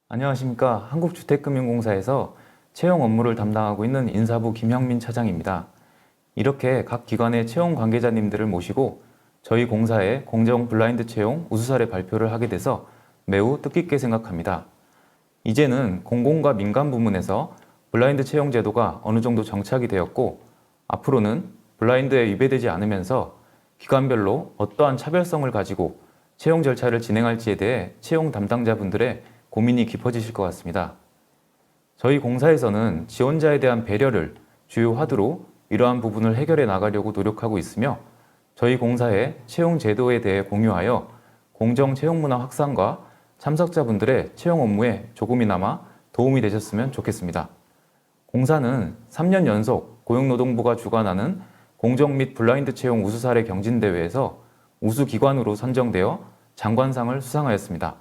안녕하십니까. 한국주택금융공사에서 채용 업무를 담당하고 있는 인사부 김형민 차장입니다. 이렇게 각 기관의 채용 관계자님들을 모시고 저희 공사의 공정 블라인드 채용 우수 사례 발표를 하게 돼서 매우 뜻깊게 생각합니다. 이제는 공공과 민간 부문에서 블라인드 채용 제도가 어느 정도 정착이 되었고, 앞으로는 블라인드에 위배되지 않으면서 기관별로 어떠한 차별성을 가지고 채용 절차를 진행할지에 대해 채용 담당자분들의 고민이 깊어지실 것 같습니다. 저희 공사에서는 지원자에 대한 배려를 주요 화두로 이러한 부분을 해결해 나가려고 노력하고 있으며, 저희 공사의 채용 제도에 대해 공유하여 공정 채용 문화 확산과 참석자분들의 채용 업무에 조금이나마 도움이 되셨으면 좋겠습니다. 공사는 3년 연속 고용노동부가 주관하는 공정 및 블라인드 채용 우수 사례 경진대회에서 우수 기관으로 선정되어 장관상을 수상하였습니다.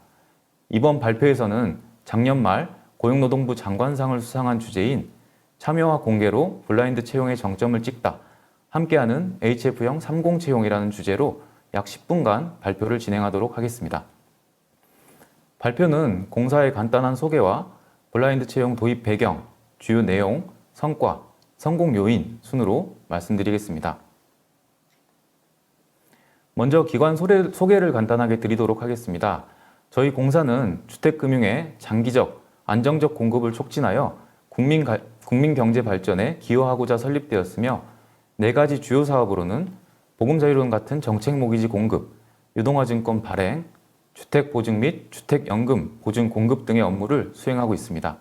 이번 발표에서는 작년 말 고용노동부 장관상을 수상한 주제인 참여와 공개로 블라인드 채용의 정점을 찍다, 함께하는 HF형 30 채용이라는 주제로 약 10분간 발표를 진행하도록 하겠습니다. 발표는 공사의 간단한 소개와 블라인드 채용 도입 배경, 주요 내용, 성과, 성공 요인 순으로 말씀드리겠습니다. 먼저 기관 소개를 간단하게 드리도록 하겠습니다. 저희 공사는 주택금융의 장기적, 안정적 공급을 촉진하여 국민 경제 발전에 기여하고자 설립되었으며, 4가지 주요 사업으로는 보금자유론 같은 정책 모기지 공급, 유동화증권 발행, 주택보증 및 주택연금 보증 공급 등의 업무를 수행하고 있습니다.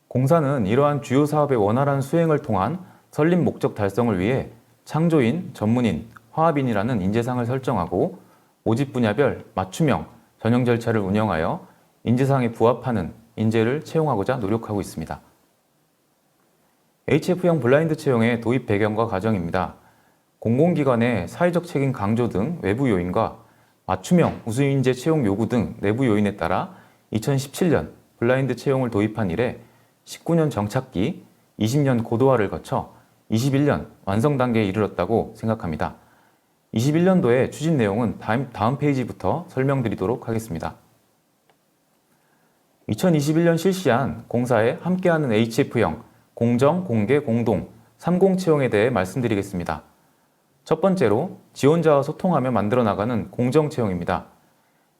공사는 이러한 주요 사업의 원활한 수행을 통한 설립 목적 달성을 위해 창조인, 전문인, 화합인이라는 인재상을 설정하고 모집 분야별 맞춤형 전형 절차를 운영하여 인재상에 부합하는 인재를 채용하고자 노력하고 있습니다. HF형 블라인드 채용의 도입 배경과 과정입니다. 공공기관의 사회적 책임 강조 등 외부 요인과 맞춤형 우수인재 채용 요구 등 내부 요인에 따라 2017년 블라인드 채용을 도입한 이래 19년 정착기, 20년 고도화를 거쳐 21년 완성 단계에 이르렀다고 생각합니다. 21년도의 추진 내용은 다음 페이지부터 설명드리도록 하겠습니다. 2021년 실시한 공사에 함께하는 HF형 공정, 공개, 공동 30 채용에 대해 말씀드리겠습니다. 첫 번째로 지원자와 소통하며 만들어 나가는 공정 채용입니다.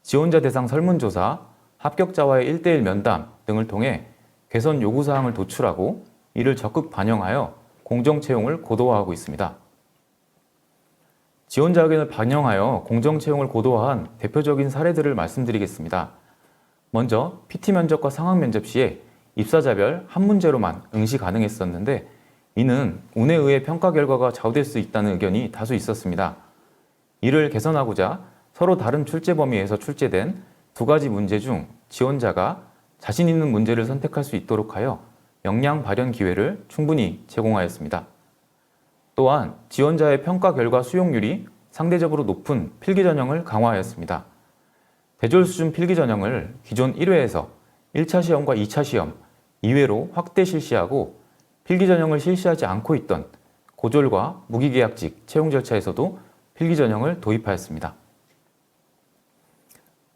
지원자 대상 설문조사, 합격자와의 1:1 면담 등을 통해 개선 요구사항을 도출하고 이를 적극 반영하여 공정 채용을 고도화하고 있습니다. 지원자 의견을 반영하여 공정 채용을 고도화한 대표적인 사례들을 말씀드리겠습니다. 먼저 PT 면접과 상황 면접 시에 입사자별 한 문제로만 응시 가능했었는데, 이는 운에 의해 평가 결과가 좌우될 수 있다는 의견이 다수 있었습니다. 이를 개선하고자 서로 다른 출제 범위에서 출제된 2가지 문제 중 지원자가 자신 있는 문제를 선택할 수 있도록 하여 역량 발현 기회를 충분히 제공하였습니다. 또한 지원자의 평가 결과 수용률이 상대적으로 높은 필기 전형을 강화하였습니다. 대졸 수준 필기 전형을 기존 1회에서 1차 시험과 2차 시험, 2회로 확대 실시하고, 필기 전형을 실시하지 않고 있던 고졸과 무기계약직 채용 절차에서도 필기 전형을 도입하였습니다.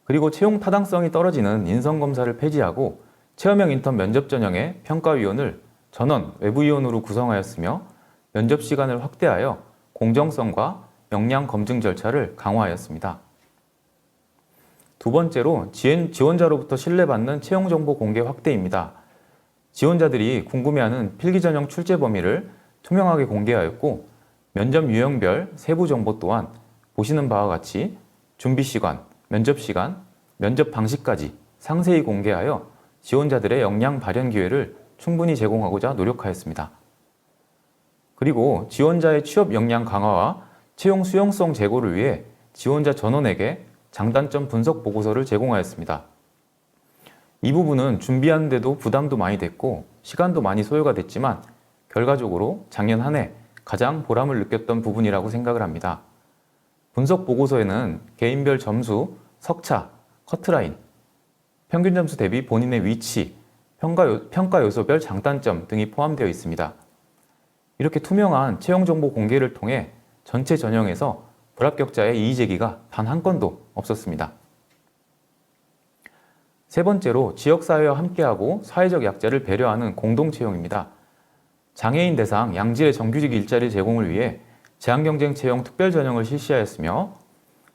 그리고 채용 타당성이 떨어지는 인성검사를 폐지하고 체험형 인턴 면접 전형의 평가위원을 전원 외부위원으로 구성하였으며, 면접 시간을 확대하여 공정성과 역량 검증 절차를 강화하였습니다. 두 번째로 지원자로부터 신뢰받는 채용 정보 공개 확대입니다. 지원자들이 궁금해하는 필기 전형 출제 범위를 투명하게 공개하였고, 면접 유형별 세부 정보 또한 보시는 바와 같이 준비 시간, 면접 시간, 면접 방식까지 상세히 공개하여 지원자들의 역량 발현 기회를 충분히 제공하고자 노력하였습니다. 그리고 지원자의 취업 역량 강화와 채용 수용성 제고를 위해 지원자 전원에게 장단점 분석 보고서를 제공하였습니다. 이 부분은 준비하는데도 부담도 많이 됐고 시간도 많이 소요가 됐지만, 결과적으로 작년 한 해 가장 보람을 느꼈던 부분이라고 생각을 합니다. 분석 보고서에는 개인별 점수, 석차, 커트라인, 평균 점수 대비 본인의 위치, 평가 요소별 장단점 등이 포함되어 있습니다. 이렇게 투명한 채용 정보 공개를 통해 전체 전형에서 불합격자의 이의 제기가 단 한 건도 없었습니다. 세 번째로 지역사회와 함께하고 사회적 약자를 배려하는 공동채용입니다. 장애인 대상 양질의 정규직 일자리 제공을 위해 제한경쟁 채용 특별전형을 실시하였으며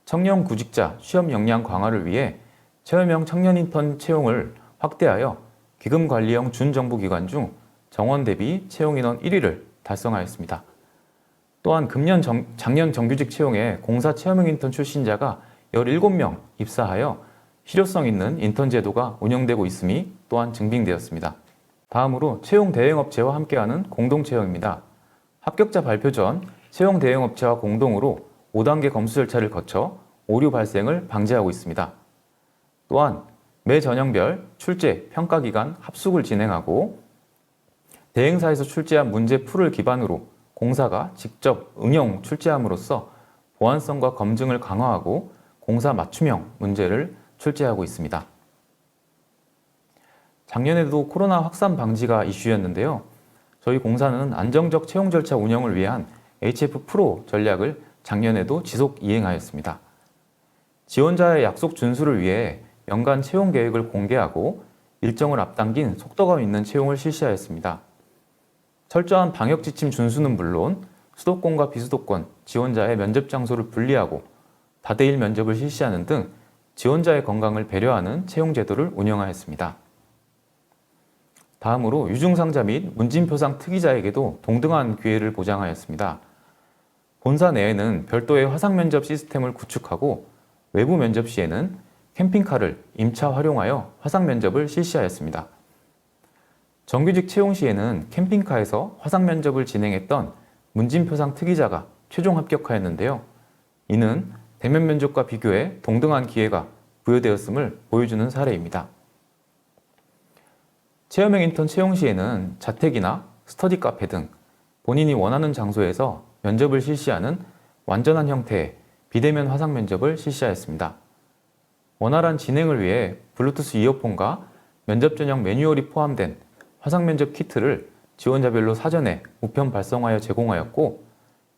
청년 구직자 취업 역량 강화를 위해 체험형 청년 인턴 채용을 확대하여 기금관리형 준정부기관 중 정원 대비 채용 인원 1위를 달성하였습니다. 또한 작년 정규직 채용에 공사 체험형 인턴 출신자가 17명 입사하여 실효성 있는 인턴 제도가 운영되고 있음이 또한 증빙되었습니다. 다음으로 채용 대행업체와 함께하는 공동채용입니다. 합격자 발표 전 채용 대행업체와 공동으로 5단계 검수 절차를 거쳐 오류 발생을 방지하고 있습니다. 또한 매 전형별 출제, 평가 기간 합숙을 진행하고 대행사에서 출제한 문제 풀을 기반으로 공사가 직접 응용 출제함으로써 보안성과 검증을 강화하고 공사 맞춤형 문제를 출제하고 있습니다. 작년에도 코로나 확산 방지가 이슈였는데요. 저희 공사는 안정적 채용 절차 운영을 위한 HF 프로 전략을 작년에도 지속 이행하였습니다. 지원자의 약속 준수를 위해 연간 채용 계획을 공개하고 일정을 앞당긴 속도감 있는 채용을 실시하였습니다. 철저한 방역 지침 준수는 물론 수도권과 비수도권 지원자의 면접 장소를 분리하고 다대일 면접을 실시하는 등 지원자의 건강을 배려하는 채용 제도를 운영하였습니다. 다음으로 유증상자 및 문진표상 특이자에게도 동등한 기회를 보장하였습니다. 본사 내에는 별도의 화상면접 시스템을 구축하고 외부 면접 시에는 캠핑카를 임차 활용하여 화상면접을 실시하였습니다. 정규직 채용 시에는 캠핑카에서 화상면접을 진행했던 문진표상 특이자가 최종 합격하였는데요. 이는 대면 면접과 비교해 동등한 기회가 부여되었음을 보여주는 사례입니다. 체험형 인턴 채용 시에는 자택이나 스터디 카페 등 본인이 원하는 장소에서 면접을 실시하는 완전한 형태의 비대면 화상 면접을 실시하였습니다. 원활한 진행을 위해 블루투스 이어폰과 면접 전용 매뉴얼이 포함된 화상 면접 키트를 지원자별로 사전에 우편 발송하여 제공하였고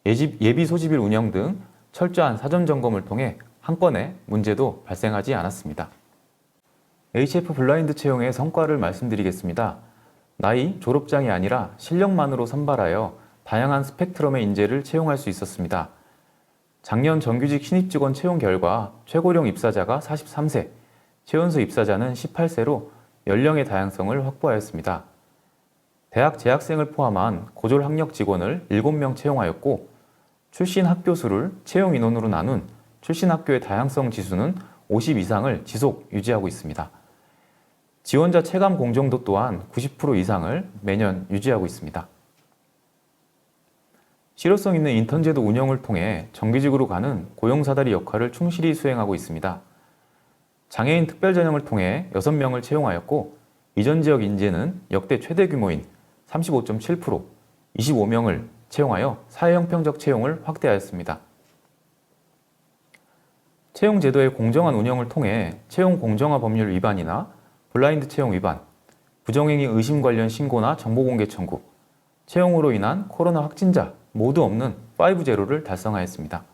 예비 소집일 운영 등 철저한 사전 점검을 통해 한 건의 문제도 발생하지 않았습니다. HF 블라인드 채용의 성과를 말씀드리겠습니다. 나이, 졸업장이 아니라 실력만으로 선발하여 다양한 스펙트럼의 인재를 채용할 수 있었습니다. 작년 정규직 신입직원 채용 결과 최고령 입사자가 43세, 최연소 입사자는 18세로 연령의 다양성을 확보하였습니다. 대학 재학생을 포함한 고졸 학력 직원을 7명 채용하였고 출신 학교 수를 채용 인원으로 나눈 출신 학교의 다양성 지수는 50 이상을 지속 유지하고 있습니다. 지원자 체감 공정도 또한 90% 이상을 매년 유지하고 있습니다. 실효성 있는 인턴 제도 운영을 통해 정규직으로 가는 고용사다리 역할을 충실히 수행하고 있습니다. 장애인 특별전형을 통해 6명을 채용하였고 이전 지역 인재는 역대 최대 규모인 35.7%, 25명을 채용하여 사회형평적 채용을 확대하였습니다. 채용 제도의 공정한 운영을 통해 채용 공정화 법률 위반이나 블라인드 채용 위반, 부정행위 의심 관련 신고나 정보공개 청구, 채용으로 인한 코로나 확진자 모두 없는 5제로를 달성하였습니다.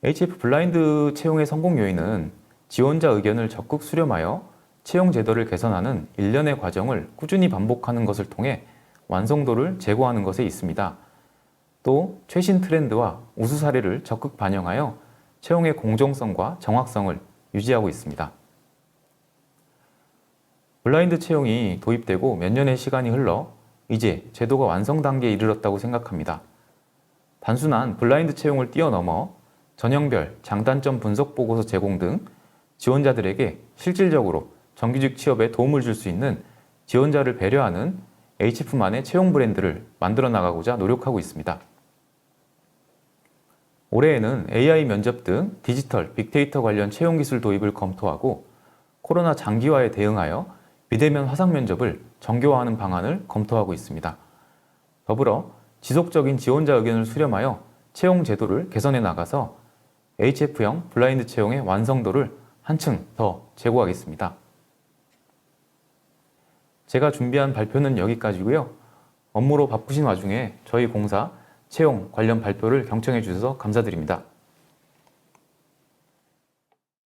HF 블라인드 채용의 성공 요인은 지원자 의견을 적극 수렴하여 채용 제도를 개선하는 일련의 과정을 꾸준히 반복하는 것을 통해 완성도를 제고하는 것에 있습니다. 또 최신 트렌드와 우수 사례를 적극 반영하여 채용의 공정성과 정확성을 유지하고 있습니다. 블라인드 채용이 도입되고 몇 년의 시간이 흘러 이제 제도가 완성 단계에 이르렀다고 생각합니다. 단순한 블라인드 채용을 뛰어넘어 전형별 장단점 분석 보고서 제공 등 지원자들에게 실질적으로 정규직 취업에 도움을 줄 수 있는 지원자를 배려하는 HF만의 채용 브랜드를 만들어 나가고자 노력하고 있습니다. 올해에는 AI 면접 등 디지털, 빅데이터 관련 채용 기술 도입을 검토하고 코로나 장기화에 대응하여 비대면 화상 면접을 정교화하는 방안을 검토하고 있습니다. 더불어 지속적인 지원자 의견을 수렴하여 채용 제도를 개선해 나가서 HF형 블라인드 채용의 완성도를 한층 더 제고하겠습니다. 제가 준비한 발표는 여기까지고요. 업무로 바쁘신 와중에 저희 공사 채용 관련 발표를 경청해 주셔서 감사드립니다.